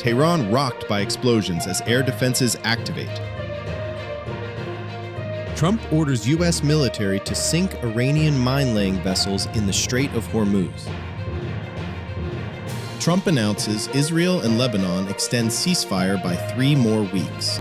Tehran rocked by explosions as air defenses activate. Trump orders U.S. military to sink Iranian mine-laying vessels in the Strait of Hormuz. Trump announces Israel and Lebanon extend ceasefire by 3 more weeks.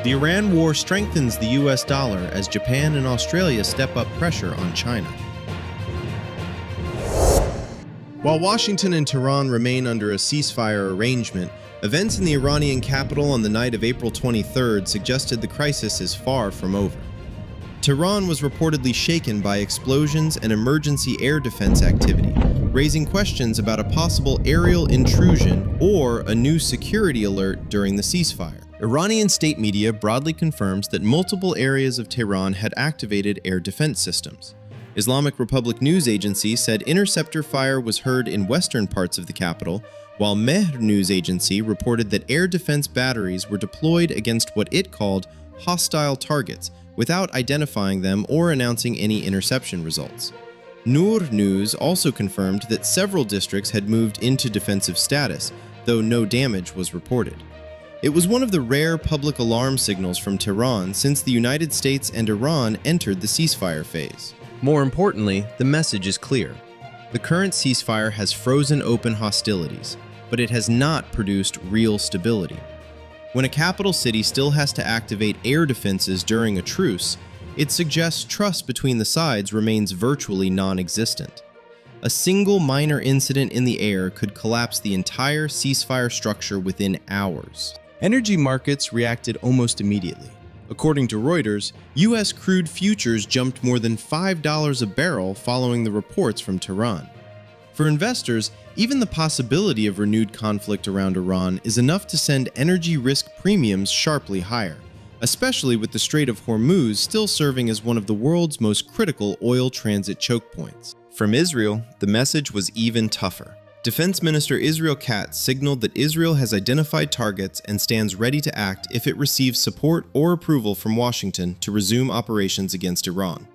The Iran war strengthens the U.S. dollar as Japan and Australia step up pressure on China. While Washington and Tehran remain under a ceasefire arrangement, events in the Iranian capital on the night of April 23rd suggested the crisis is far from over. Tehran was reportedly shaken by explosions and emergency air defense activity, raising questions about a possible aerial intrusion or a new security alert during the ceasefire. Iranian state media broadly confirms that multiple areas of Tehran had activated air defense systems. Islamic Republic News Agency said interceptor fire was heard in western parts of the capital, while Mehr News Agency reported that air defense batteries were deployed against what it called hostile targets, without identifying them or announcing any interception results. Nour News also confirmed that several districts had moved into defensive status, though no damage was reported. It was one of the rare public alarm signals from Tehran since the United States and Iran entered the ceasefire phase. More importantly, the message is clear. The current ceasefire has frozen open hostilities, but it has not produced real stability. When a capital city still has to activate air defenses during a truce, it suggests trust between the sides remains virtually non-existent. A single minor incident in the air could collapse the entire ceasefire structure within hours. Energy markets reacted almost immediately. According to Reuters, U.S. crude futures jumped more than $5 a barrel following the reports from Tehran. For investors, even the possibility of renewed conflict around Iran is enough to send energy risk premiums sharply higher, especially with the Strait of Hormuz still serving as one of the world's most critical oil transit choke points. From Israel, the message was even tougher. Defense Minister Israel Katz signaled that Israel has identified targets and stands ready to act if it receives support or approval from Washington to resume operations against Iran.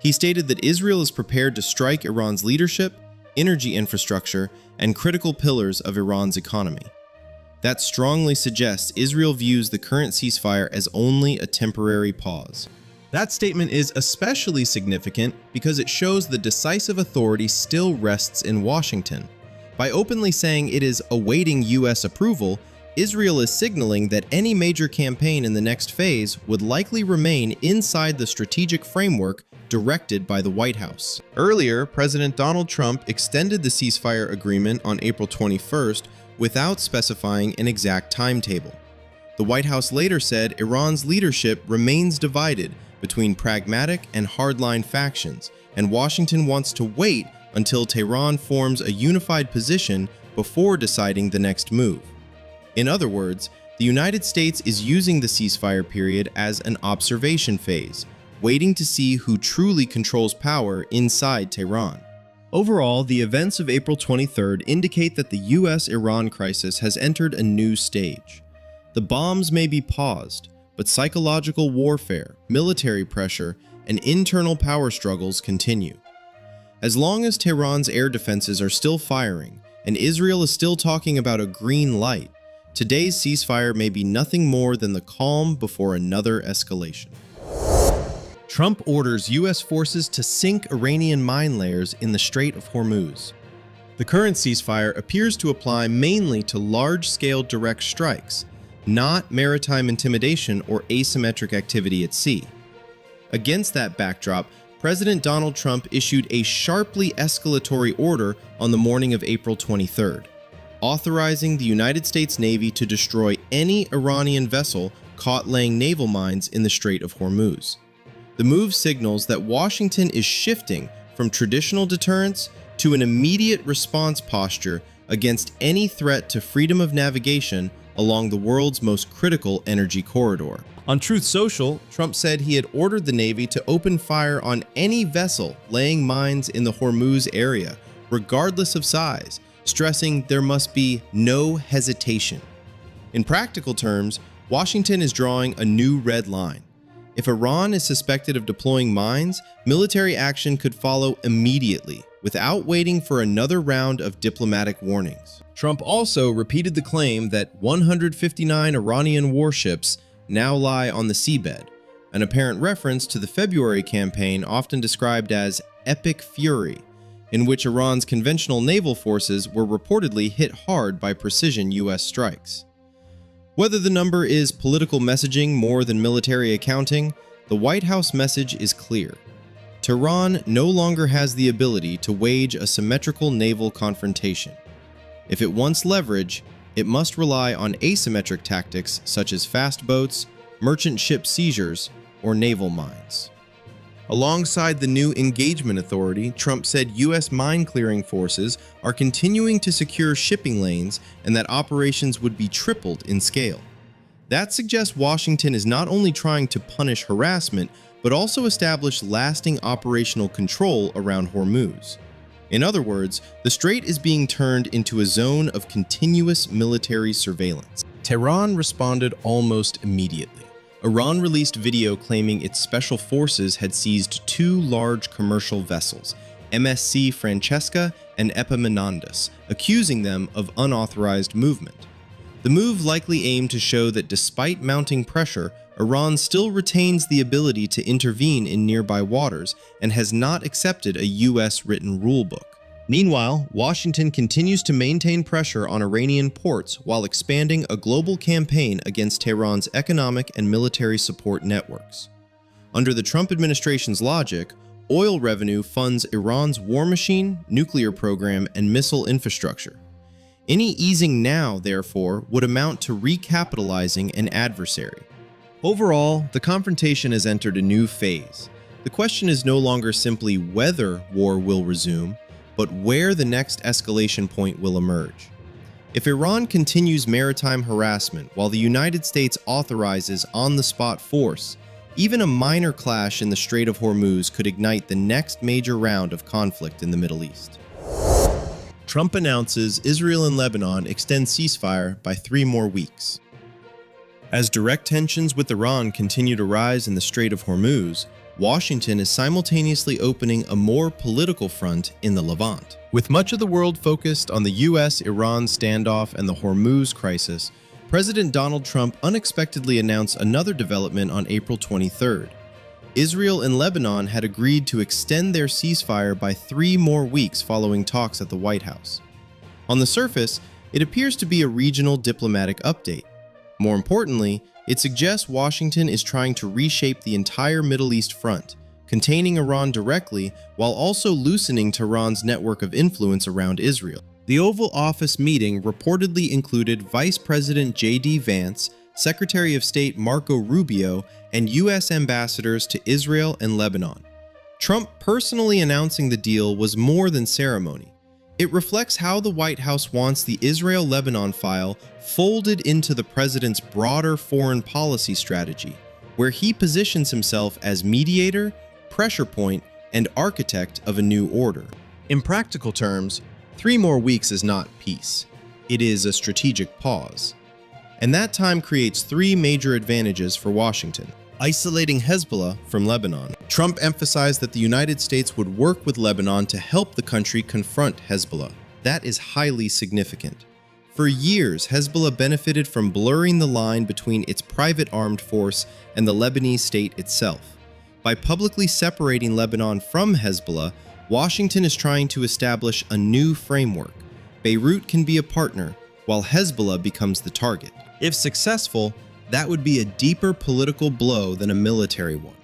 He stated that Israel is prepared to strike Iran's leadership, energy infrastructure, and critical pillars of Iran's economy. That strongly suggests Israel views the current ceasefire as only a temporary pause. That statement is especially significant because it shows the decisive authority still rests in Washington. By openly saying it is awaiting U.S. approval, Israel is signaling that any major campaign in the next phase would likely remain inside the strategic framework directed by the White House. Earlier, President Donald Trump extended the ceasefire agreement on April 21st without specifying an exact timetable. The White House later said Iran's leadership remains divided between pragmatic and hardline factions, and Washington wants to wait until Tehran forms a unified position before deciding the next move. In other words, the United States is using the ceasefire period as an observation phase, waiting to see who truly controls power inside Tehran. Overall, the events of April 23rd indicate that the U.S.-Iran crisis has entered a new stage. The bombs may be paused, but psychological warfare, military pressure, and internal power struggles continue. As long as Tehran's air defenses are still firing, and Israel is still talking about a green light, today's ceasefire may be nothing more than the calm before another escalation. Trump orders U.S. forces to sink Iranian mine layers in the Strait of Hormuz. The current ceasefire appears to apply mainly to large-scale direct strikes, not maritime intimidation or asymmetric activity at sea. Against that backdrop, President Donald Trump issued a sharply escalatory order on the morning of April 23rd, authorizing the United States Navy to destroy any Iranian vessel caught laying naval mines in the Strait of Hormuz. The move signals that Washington is shifting from traditional deterrence to an immediate response posture against any threat to freedom of navigation along the world's most critical energy corridor. On Truth Social, Trump said he had ordered the Navy to open fire on any vessel laying mines in the Hormuz area, regardless of size, stressing there must be no hesitation. In practical terms, Washington is drawing a new red line. If Iran is suspected of deploying mines, military action could follow immediately, without waiting for another round of diplomatic warnings. Trump also repeated the claim that 159 Iranian warships now lie on the seabed, an apparent reference to the February campaign often described as Epic Fury, in which Iran's conventional naval forces were reportedly hit hard by precision U.S. strikes. Whether the number is political messaging more than military accounting, the White House message is clear. Tehran no longer has the ability to wage a symmetrical naval confrontation. If it wants leverage, it must rely on asymmetric tactics such as fast boats, merchant ship seizures, or naval mines. Alongside the new engagement authority, Trump said U.S. mine clearing forces are continuing to secure shipping lanes and that operations would be tripled in scale. That suggests Washington is not only trying to punish harassment, but also establish lasting operational control around HORMUZ. In other words, the strait is being turned into a zone of continuous military surveillance. Tehran responded almost immediately. Iran released video claiming its special forces had seized two large commercial vessels, MSC Francesca and Epaminondas, accusing them of unauthorized movement. The move likely aimed to show that despite mounting pressure, Iran still retains the ability to intervene in nearby waters and has not accepted a U.S. written rulebook. Meanwhile, Washington continues to maintain pressure on Iranian ports while expanding a global campaign against Tehran's economic and military support networks. Under the Trump administration's logic, oil revenue funds Iran's war machine, nuclear program, and missile infrastructure. Any easing now, therefore, would amount to recapitalizing an adversary. Overall, the confrontation has entered a new phase. The question is no longer simply whether war will resume, but where the next escalation point will emerge. If Iran continues maritime harassment while the United States authorizes on-the-spot force, even a minor clash in the Strait of Hormuz could ignite the next major round of conflict in the Middle East. Trump announces Israel and Lebanon extend ceasefire by 3 more weeks. As direct tensions with Iran continue to rise in the Strait of Hormuz, Washington is simultaneously opening a more political front in the Levant. With much of the world focused on the U.S.-Iran standoff and the Hormuz crisis, President Donald Trump unexpectedly announced another development on April 23rd. Israel and Lebanon had agreed to extend their ceasefire by 3 more weeks following talks at the White House. On the surface, it appears to be a regional diplomatic update. More importantly, it suggests Washington is trying to reshape the entire Middle East front, containing Iran directly while also loosening Tehran's network of influence around Israel. The Oval Office meeting reportedly included Vice President J.D. Vance, Secretary of State Marco Rubio, and U.S. ambassadors to Israel and Lebanon. Trump personally announcing the deal was more than ceremony. It reflects how the White House wants the Israel-Lebanon file folded into the president's broader foreign policy strategy, where he positions himself as mediator, pressure point, and architect of a new order. In practical terms, 3 more weeks is not peace. It is a strategic pause. And that time creates 3 major advantages for Washington. Isolating Hezbollah from Lebanon. Trump emphasized that the United States would work with Lebanon to help the country confront Hezbollah. That is highly significant. For years, Hezbollah benefited from blurring the line between its private armed force and the Lebanese state itself. By publicly separating Lebanon from Hezbollah, Washington is trying to establish a new framework. Beirut can be a partner, while Hezbollah becomes the target. If successful, that would be a deeper political blow than a military one.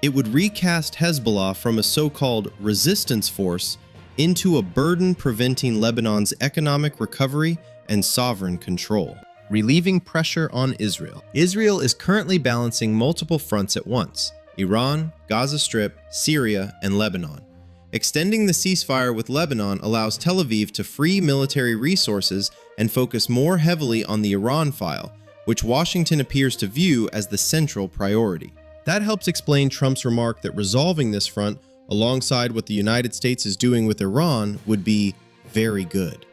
It would recast Hezbollah from a so-called resistance force into a burden preventing Lebanon's economic recovery and sovereign control. Relieving pressure on Israel. Israel is currently balancing multiple fronts at once: Iran, Gaza Strip, Syria, and Lebanon. Extending the ceasefire with Lebanon allows Tel Aviv to free military resources and focus more heavily on the Iran file, which Washington appears to view as the central priority. That helps explain Trump's remark that resolving this front, alongside what the United States is doing with Iran, would be very good.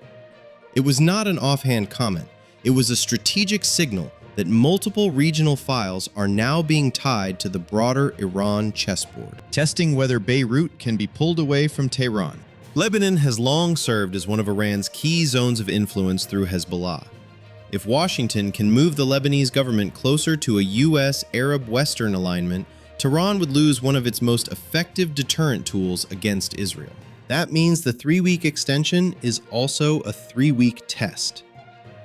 It was not an offhand comment. It was a strategic signal that multiple regional files are now being tied to the broader Iran chessboard, testing whether Beirut can be pulled away from Tehran. Lebanon has long served as one of Iran's key zones of influence through Hezbollah. If Washington can move the Lebanese government closer to a U.S. Arab-Western alignment, Tehran would lose one of its most effective deterrent tools against Israel. That means the 3-week extension is also a 3-week test.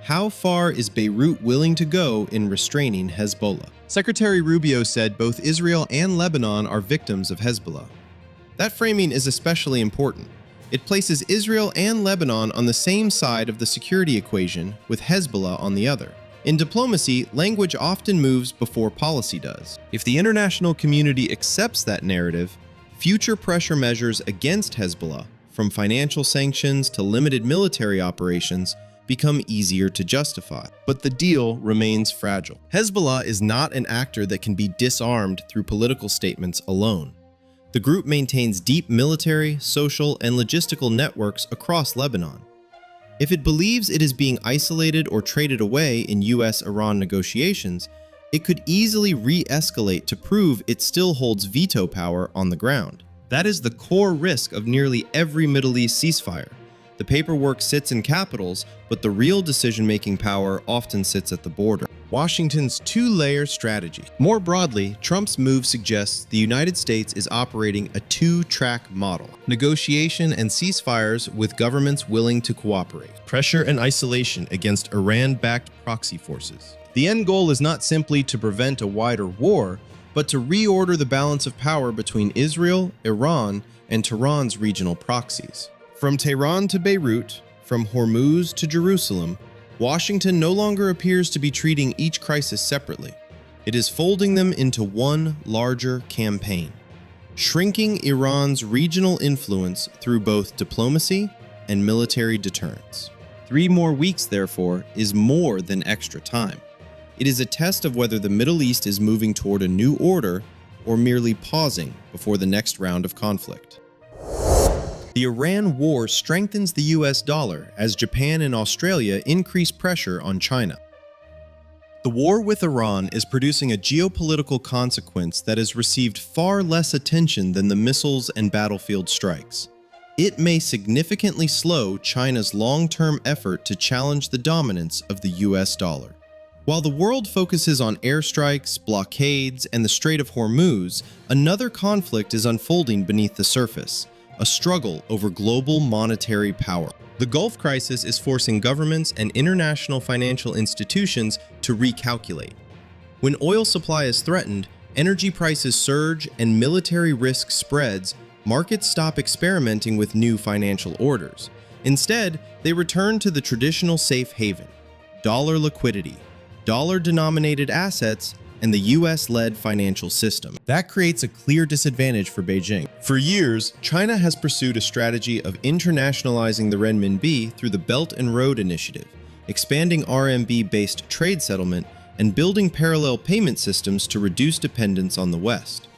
How far is Beirut willing to go in restraining Hezbollah? Secretary Rubio said both Israel and Lebanon are victims of Hezbollah. That framing is especially important. It places Israel and Lebanon on the same side of the security equation, with Hezbollah on the other. In diplomacy, language often moves before policy does. If the international community accepts that narrative, future pressure measures against Hezbollah, from financial sanctions to limited military operations, become easier to justify. But the deal remains fragile. Hezbollah is not an actor that can be disarmed through political statements alone. The group maintains deep military, social, and logistical networks across Lebanon. If it believes it is being isolated or traded away in US-Iran negotiations, it could easily re-escalate to prove it still holds veto power on the ground. That is the core risk of nearly every Middle East ceasefire. The paperwork sits in capitals, but the real decision-making power often sits at the border. Washington's two-layer strategy. More broadly, Trump's move suggests the United States is operating a two-track model: negotiation and ceasefires with governments willing to cooperate, pressure and isolation against Iran-backed proxy forces. The end goal is not simply to prevent a wider war, but to reorder the balance of power between Israel, Iran, and Tehran's regional proxies. From Tehran to Beirut, from HORMUZ to Jerusalem, Washington no longer appears to be treating each crisis separately. It is folding them into one larger campaign, shrinking Iran's regional influence through both diplomacy and military deterrence. 3 more weeks, therefore, is more than extra time. It is a test of whether the Middle East is moving toward a new order or merely pausing before the next round of conflict. The Iran war strengthens the US dollar as Japan and Australia increase pressure on China. The war with Iran is producing a geopolitical consequence that has received far less attention than the missiles and battlefield strikes. It may significantly slow China's long-term effort to challenge the dominance of the US dollar. While the world focuses on airstrikes, blockades, and the Strait of Hormuz, another conflict is unfolding beneath the surface: a struggle over global monetary power. The Gulf crisis is forcing governments and international financial institutions to recalculate. When oil supply is threatened, energy prices surge, and military risk spreads, markets stop experimenting with new financial orders. Instead, they return to the traditional safe haven: dollar liquidity, dollar-denominated assets, and the US-led financial system. That creates a clear disadvantage for Beijing. For years, China has pursued a strategy of internationalizing the renminbi through the Belt and Road Initiative, expanding RMB-based trade settlement, and building parallel payment systems to reduce dependence on the West.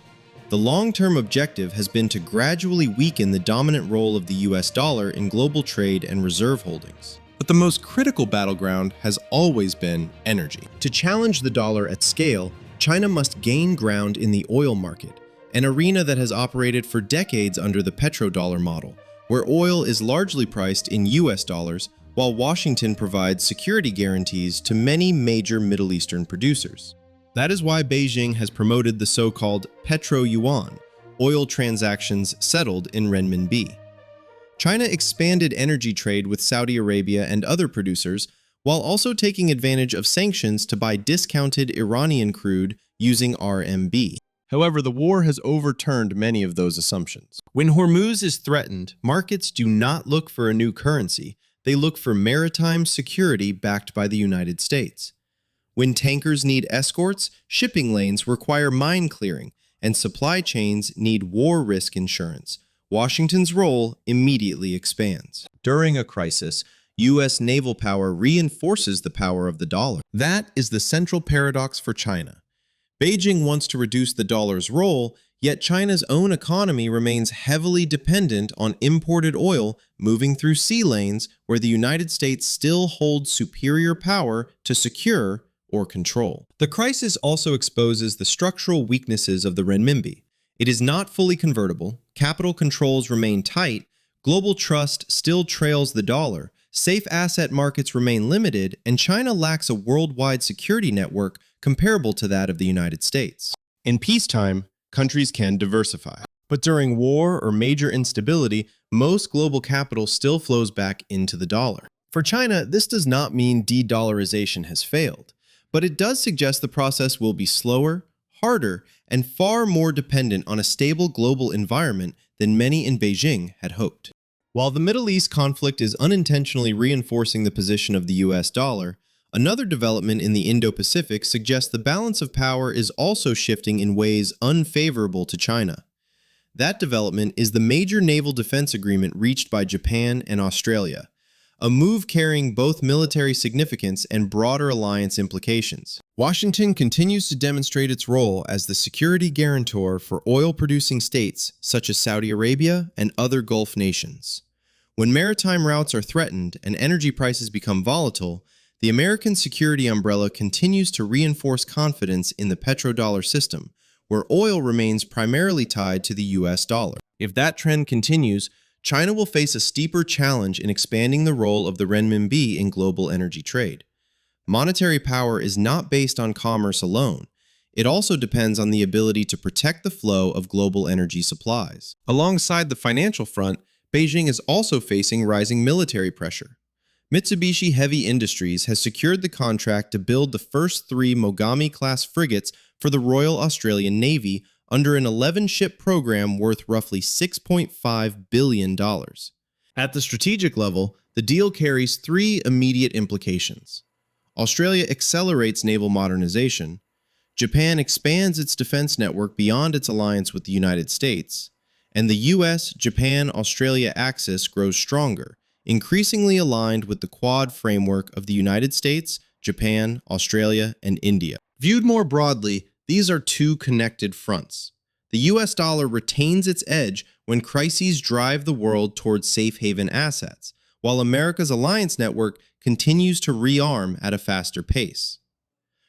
The long-term objective has been to gradually weaken the dominant role of the US dollar in global trade and reserve holdings. But the most critical battleground has always been energy. To challenge the dollar at scale, China must gain ground in the oil market, an arena that has operated for decades under the petrodollar model, where oil is largely priced in US dollars, while Washington provides security guarantees to many major Middle Eastern producers. That is why Beijing has promoted the so-called petro-yuan, oil transactions settled in renminbi. China expanded energy trade with Saudi Arabia and other producers, while also taking advantage of sanctions to buy discounted Iranian crude using RMB. However, the war has overturned many of those assumptions. When Hormuz is threatened, markets do not look for a new currency. They look for maritime security backed by the United States. When tankers need escorts, shipping lanes require mine clearing, and supply chains need war risk insurance. Washington's role immediately expands. During a crisis, U.S. naval power reinforces the power of the dollar. That is the central paradox for China. Beijing wants to reduce the dollar's role, yet China's own economy remains heavily dependent on imported oil moving through sea lanes where the United States still holds superior power to secure or control. The crisis also exposes the structural weaknesses of the renminbi. It is not fully convertible, capital controls remain tight, Global trust still trails the dollar, safe asset markets remain limited, and China lacks a worldwide security network comparable to that of the United States. In peacetime, countries can diversify. But during war or major instability, most global capital still flows back into the dollar. For China, this does not mean de-dollarization has failed, but it does suggest the process will be slower, harder, and far more dependent on a stable global environment than many in Beijing had hoped. While the Middle East conflict is unintentionally reinforcing the position of the US dollar, another development in the Indo-Pacific suggests the balance of power is also shifting in ways unfavorable to China. That development is the major naval defense agreement reached by Japan and Australia, a move carrying both military significance and broader alliance implications. Washington continues to demonstrate its role as the security guarantor for oil-producing states such as Saudi Arabia and other Gulf nations. When maritime routes are threatened and energy prices become volatile, the American security umbrella continues to reinforce confidence in the petrodollar system, where oil remains primarily tied to the US dollar. If that trend continues, China will face a steeper challenge in expanding the role of the renminbi in global energy trade. Monetary power is not based on commerce alone. It also depends on the ability to protect the flow of global energy supplies. Alongside the financial front, Beijing is also facing rising military pressure. Mitsubishi Heavy Industries has secured the contract to build the first 3 Mogami-class frigates for the Royal Australian Navy under an 11-ship program worth roughly $6.5 billion. At the strategic level, the deal carries 3 immediate implications. Australia accelerates naval modernization, Japan expands its defense network beyond its alliance with the United States, and the US, Japan, Australia axis grows stronger, increasingly aligned with the Quad framework of the United States, Japan, Australia, and India. Viewed more broadly, these are 2 connected fronts. The US dollar retains its edge when crises drive the world towards safe haven assets, while America's alliance network continues to rearm at a faster pace.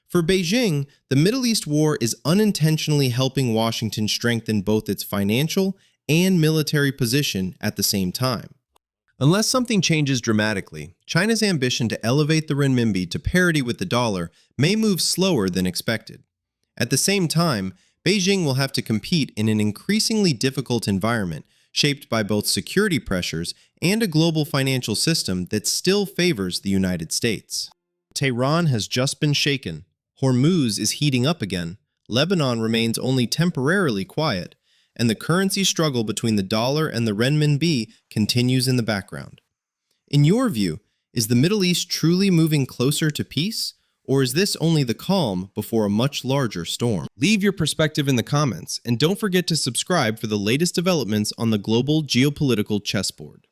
For Beijing, the Middle East war is unintentionally helping Washington strengthen both its financial and military position at the same time. Unless something changes dramatically, China's ambition to elevate the renminbi to parity with the dollar may move slower than expected. At the same time, Beijing will have to compete in an increasingly difficult environment shaped by both security pressures and a global financial system that still favors the United States. Tehran has just been shaken. HORMUZ is heating up again. Lebanon remains only temporarily quiet, and the currency struggle between the dollar and the renminbi continues in the background. In your view, is the Middle East truly moving closer to peace, or is this only the calm before a much larger storm? Leave your perspective in the comments, and don't forget to subscribe for the latest developments on the global geopolitical chessboard.